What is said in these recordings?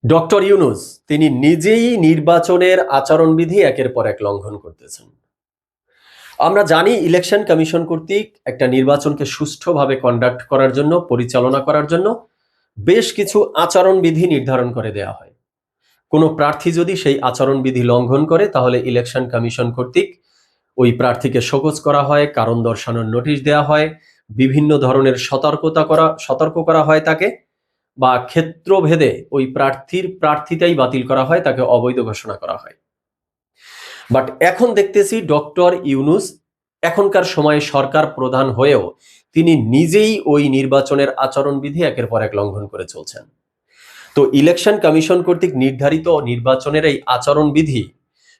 Doctor Yunus তিনি নিজেই নির্বাচনের আচরণবিধি একের পর এক লঙ্ঘন করতেছেন। আমরা জানি ইলেকশন কমিশন কর্তৃক একটা নির্বাচনকে সুষ্ঠুভাবে কন্ডাক্ট করার জন্য, পরিচালনা করার জন্য বেশ কিছু আচরণবিধি নির্ধারণ করে দেওয়া হয়। কোনো প্রার্থী যদি সেই আচরণবিধি লঙ্ঘন করে তাহলে ইলেকশন কমিশন কর্তৃক ওই প্রার্থীকে শোকজ করা হয়, কারণ দর্শানোর নোটিশ দেওয়া হয়, বিভিন্ন ধরনের সতর্ক করা হয় তাকে, বা ক্ষেত্রভেদে ওই প্রার্থিতাই বাতিল করা হয়, তাকে অবৈধ ঘোষণা করা হয়। বাট এখন দেখতেছি ডক্টর ইউনূস এখনকার সময়ে সরকার প্রধান হয়েও তিনি নিজেই ওই নির্বাচনের আচরণবিধি একের পর এক লঙ্ঘন করে চলছেন। তো ইলেকশন কমিশন কর্তৃক নির্ধারিত নির্বাচনের এই আচরণবিধি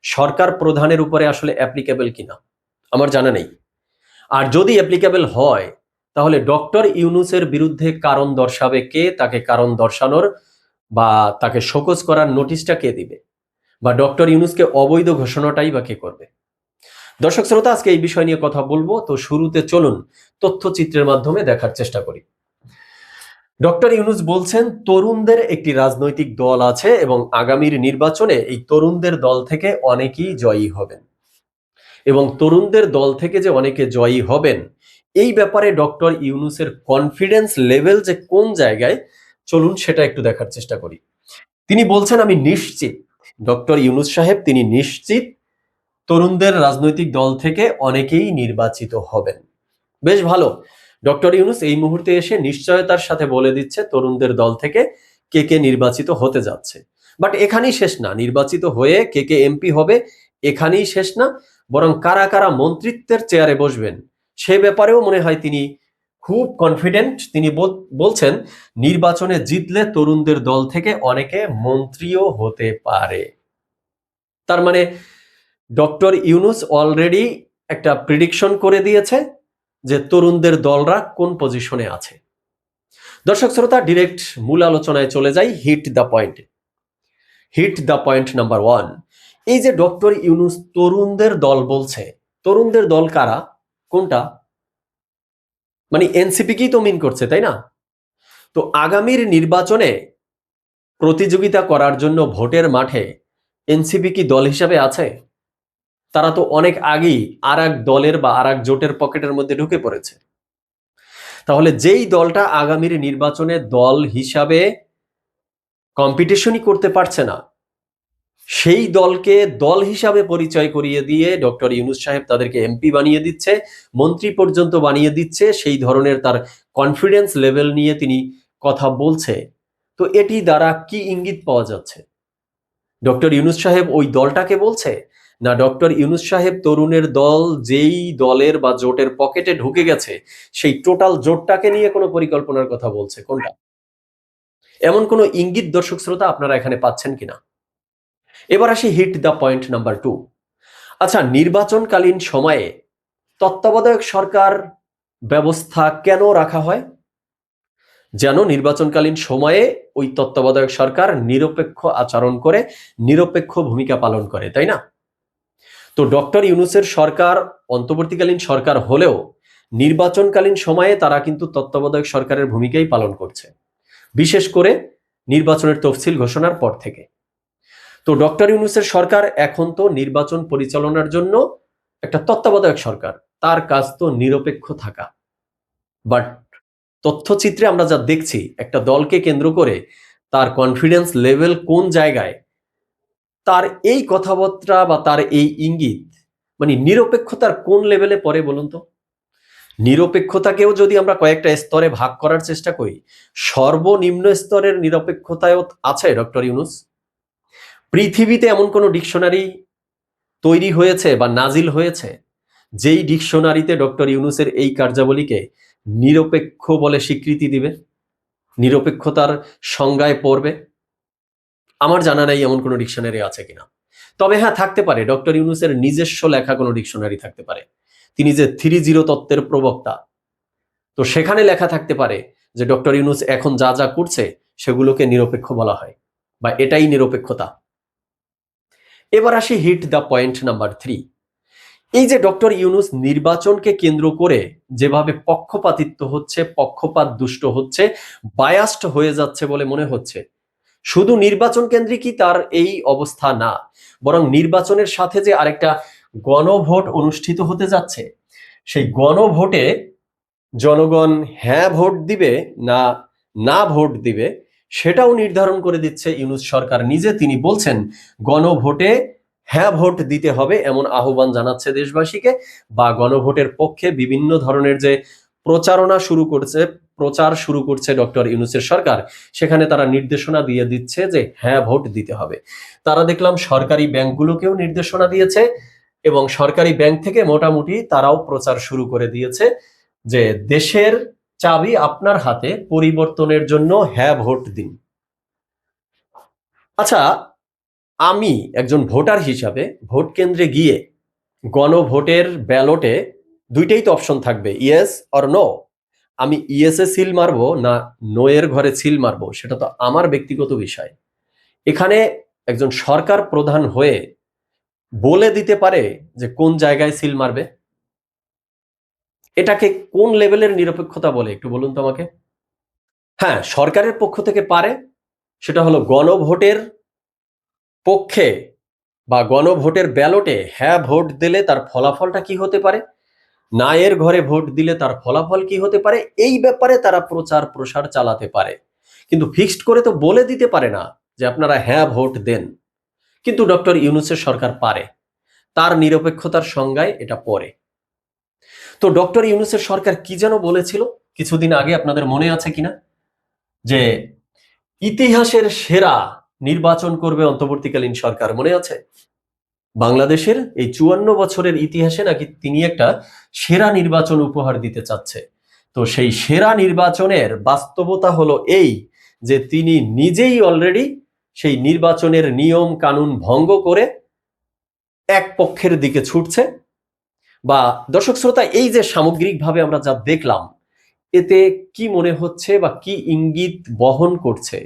সরকার প্রধানের উপরে আসলে অ্যাপ্লিকেবল কিনা আমার জানা নেই। আর যদি অ্যাপ্লিকেবল হয় তাহলে ডক্টর ইউনূসের বিরুদ্ধে কারণ দর্শাবে কে, তাকে কারণ দর্শানোর বা তাকে শোকজ করার নোটিশটা কে দিবে, বা ডক্টর ইউনূসকে অবৈধ ঘোষণাটাই বা কে করবে। দর্শক শ্রোতা, আজকে এই বিষয় নিয়ে কথা বলবো। তো শুরুতে চলুন তথ্যচিত্রের মাধ্যমে দেখার চেষ্টা করি। ডক্টর ইউনূস বলছেন তরুণদের একটি রাজনৈতিক দল আছে এবং আগামীর নির্বাচনে এই তরুণদের দল থেকে অনেকেই জয়ী হবেন, এবং তরুণদের দল থেকে যে অনেকে জয়ী হবেন এই ব্যাপারে ডক্টর ইউনূসের কনফিডেন্স লেভেল যে কোন জায়গায়, চলুন সেটা একটু দেখার চেষ্টা করি। তিনি বলছেন আমি নিশ্চিত, ডক্টর ইউনূস সাহেব তিনি নিশ্চিত তরুণদের রাজনৈতিক দল থেকে অনেকেই নির্বাচিত হবেন। বেশ ভালো, ডক্টর ইউনূস এই মুহূর্তে এসে নিশ্চয়তার সাথে বলে দিচ্ছে তরুণদের দল থেকে কে কে নির্বাচিত হতে যাচ্ছে। বাট এখানেই শেষ না, নির্বাচিত হয়ে কে কে এমপি হবে এখানেই শেষ না, বরং কারা কারা মন্ত্রিত্বের চেয়ারে বসবেন সে ব্যাপারেও মনে হয় তিনি খুব কনফিডেন্ট। তিনি বলছেন নির্বাচনে জিতলে তরুণদের দল থেকে অনেকে মন্ত্রীও হতে পারে। তার মানে ডক্টর ইউনূস অলরেডি একটা প্রেডিকশন করে দিয়েছে যে তরুণদের দলরা কোন পজিশনে আছে। দর্শক শ্রোতা, ডিরেক্ট মূল আলোচনায় চলে যাই। Hit the point number 1। এই যে ডক্টর ইউনূস তরুণদের দল বলছে, তরুণদের দল কারা, কোনটা? মানে এনসিপি কি তো মিন করছে, তাই না? তো আগামীর নির্বাচনে প্রতিযোগিতা করার জন্য ভোটের মাঠে এনসিপি কি দল হিসাবে আছে? তারা তো অনেক আগেই আর এক দলের বা আর এক জোটের পকেটের মধ্যে ঢুকে পড়েছে। তাহলে যেই দলটা আগামীর নির্বাচনে দল হিসাবে কম্পিটিশনই করতে পারছে না, সেই দলকে দল হিসাবে পরিচয় করিয়ে দিয়ে ডক্টর ইউনূস সাহেব তাদেরকে এমপি বানিয়ে দিচ্ছে, মন্ত্রী পর্যন্ত বানিয়ে দিচ্ছে, সেই ধরনের তার কনফিডেন্স লেভেল নিয়ে তিনি কথা বলছে। তো এটি দ্বারা কি ইঙ্গিত পাওয়া যাচ্ছে? ডক্টর ইউনূস সাহেব ওই দলটাকে বলছে, না ডক্টর ইউনূস সাহেব তরুণের দল যেই দলের বা জোটের পকেটে ঢুকে গেছে সেই টোটাল জোটটাকে নিয়ে কোনো পরিকল্পনার কথা বলছে? কোনটা? এমন কোনো ইঙ্গিত দর্শক শ্রোতা আপনারা এখানে পাচ্ছেন কিনা? এবার আসি হিট দ্য পয়েন্ট নাম্বার 2। আচ্ছা, নির্বাচনকালীন সময়ে তত্ত্বাবধায়ক সরকার ব্যবস্থা কেন রাখা হয়? যেন নির্বাচনকালীন সময়ে ওই তত্ত্বাবধায়ক সরকার নিরপেক্ষ আচরণ করে, নিরপেক্ষ ভূমিকা পালন করে, তাই না? তো ডক্টর ইউনূসের সরকার অন্তর্বর্তীকালীন সরকার হলেও নির্বাচনকালীন সময়ে তারা কিন্তু তত্ত্বাবধায়ক সরকারের ভূমিকাই পালন করছে, বিশেষ করে নির্বাচনের তফসিল ঘোষণার পর থেকে। তো ডক্টর ইউনূসের সরকার এখন তো নির্বাচন পরিচালনার জন্য একটা তত্ত্বাবধায়ক সরকার, তার কাজ তো নিরপেক্ষ থাকা। বাট তথ্যচিত্রে আমরা যা দেখছি, একটা দলকে কেন্দ্র করে তার কনফিডেন্স লেভেল কোন জায়গায়, তার এই কথাবার্তা বা তার এই ইঙ্গিত মানে নিরপেক্ষতার কোন লেভেলে পড়ে বলুন তো? নিরপেক্ষতাকেও যদি আমরা কয়েকটা স্তরে ভাগ করার চেষ্টা করি, সর্বনিম্ন স্তরের নিরপেক্ষতায়ও আছে ডক্টর ইউনূস। পৃথিবীতে এমন কোনো ডিকশনারি তৈরি হয়েছে বা নাজিল হয়েছে যেই ডিকশনারিতে ডক্টর ইউনূসের এই কার্যাবলীকে নিরপেক্ষ বলে স্বীকৃতি দিবে, নিরপেক্ষতার সংজ্ঞায় পড়বে? আমার জানা নাই এমন কোনো ডিকশনারি আছে কিনা। তবে হ্যাঁ, থাকতে পারে, ডক্টর ইউনূসের নিজস্ব লেখা কোনো ডিকশনারি থাকতে পারে। তিনি যে 3-0 তত্ত্বের প্রবক্তা, তো সেখানে লেখা থাকতে পারে যে ডক্টর ইউনূস এখন যা যা করছে সেগুলোকে নিরপেক্ষ বলা হয়, বা এটাই নিরপেক্ষতা। এবার আসি হিট দ্য পয়েন্ট নাম্বার 3। এই যে ডক্টর ইউনূস নির্বাচনকে কেন্দ্র করে যেভাবে পক্ষপাতিত্ব হচ্ছে, পক্ষপাত দুষ্ট হচ্ছে, বায়াসড হয়ে যাচ্ছে বলে মনে হচ্ছে, শুধু নির্বাচন কেন্দ্রিকই তার এই অবস্থা না, বরং নির্বাচনের সাথে যে আরেকটা গণভোট অনুষ্ঠিত হতে যাচ্ছে, সেই গণভোটে জনগণ হ্যাঁ ভোট দিবে না না ভোট দিবে সেটাও নির্ধারণ করে দিচ্ছে ইউনূস সরকার নিজে। তিনি বলছেন গণভোটে হ্যাঁ ভোট দিতে হবে এমন আহ্বান জানাচ্ছে দেশবাসীকে, বা গণভোটের পক্ষে বিভিন্ন ধরনের যে প্রচার শুরু করছে ডক্টর ইউনূসের সরকার, সেখানে তারা নির্দেশনা দিয়ে দিচ্ছে যে হ্যাঁ ভোট দিতে হবে। তারা দেখলাম সরকারি ব্যাংকগুলোকেও নির্দেশনা দিয়েছে, এবং সরকারি ব্যাংক থেকে মোটামুটি তারাও প্রচার শুরু করে দিয়েছে যে দেশের চাবি আপনার হাতে, পরিবর্তনের জন্য হ্যাঁ ভোট দিন। আচ্ছা, আমি একজন ভোটার হিসাবে ভোট কেন্দ্রে গিয়ে গণভোটের ব্যালটে দুইটাই তো অপশন থাকবে, ইয়েস অর নো। আমি ইয়েস এ সিল মারবো না নো এর ঘরে সিল মারবো, সেটা তো আমার ব্যক্তিগত বিষয়। এখানে একজন সরকার প্রধান হয়ে বলে দিতে পারে যে কোন জায়গায় সিল মারবে? এটাকে কোন লেভেলের নিরপেক্ষতা বলে একটু বলুন তো আমাকে। হ্যাঁ, সরকারের পক্ষ থেকে পারে, সেটা হলো গণভোটের পক্ষে বা গণভোটের ব্যালটে হ্যাঁ ভোট দিলে তার ফলাফলটা কি হতে পারে, না এর ঘরে ভোট দিলে তার ফলাফল কি হতে পারে, এই ব্যাপারে তারা প্রচার প্রসার চালাতে পারে। কিন্তু ফিক্সড করে তো বলে দিতে পারে না যে আপনারা হ্যাঁ ভোট দেন। কিন্তু ডক্টর ইউনূসের সরকার পারে, তার নিরপেক্ষতার সংজ্ঞায় এটা পড়ে। তো ডক্টর ইউনূসের সরকার কি যেন বলেছিল কিছুদিন আগে, আপনাদের মনে আছে কিনা, যে ইতিহাসের সেরা নির্বাচন করবে অন্তর্বর্তীকালীন সরকার, মনে আছে? বাংলাদেশের এই 54 বছরের ইতিহাসে নাকি তিনি একটা সেরা নির্বাচন উপহার দিতে চাচ্ছে। তো সেই সেরা নির্বাচনের বাস্তবতা হলো এই যে তিনি নিজেই অলরেডি সেই নির্বাচনের নিয়ম কানুন ভঙ্গ করে এক পক্ষের দিকে ছুটছে। বা দর্শক শ্রোতা, এই যে সামগ্রিকভাবে আমরা যা দেখলাম, এতে কি মনে হচ্ছে বা কি ইঙ্গিত বহন করছে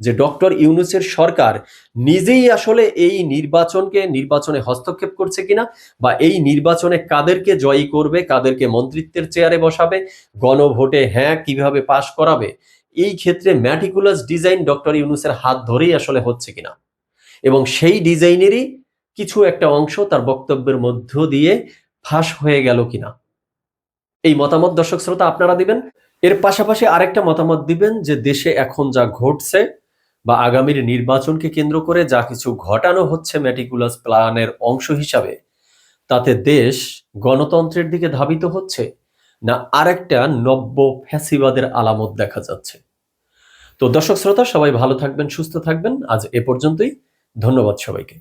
যে ডক্টর ইউনূসের সরকার নিজেই আসলে এই নির্বাচনে হস্তক্ষেপ করছে কিনা, বা এই নির্বাচনে কাদেরকে জয়ী করবে, কাদেরকে মন্ত্রিত্বের চেয়ারে বসাবে, গণভোটে হ্যাঁ কিভাবে পাশ করাবে, এই ক্ষেত্রে ম্যাটিকুলাস ডিজাইন ডক্টর ইউনূসের হাত ধরেই আসলে হচ্ছে কিনা, এবং সেই ডিজাইনেরই কিছু একটা অংশ তার বক্তব্যের মধ্য দিয়ে ফাঁস হয়ে গেল কিনা, এই মতামত দর্শক শ্রোতা আপনারা দিবেন। এর পাশাপাশি আরেকটা মতামত দিবেন যে দেশে এখন যা ঘটছে বা আগামীর নির্বাচনকে কেন্দ্র করে যা কিছু ঘটানো হচ্ছে ম্যাটিকুলাস প্ল্যানের অংশ হিসাবে, তাতে দেশ গণতন্ত্রের দিকে ধাবিত হচ্ছে না আরেকটা নব্য ফ্যাসিবাদের আলামত দেখা যাচ্ছে। তো দর্শক শ্রোতা, সবাই ভালো থাকবেন, সুস্থ থাকবেন। আজ এ পর্যন্তই। ধন্যবাদ সবাইকে।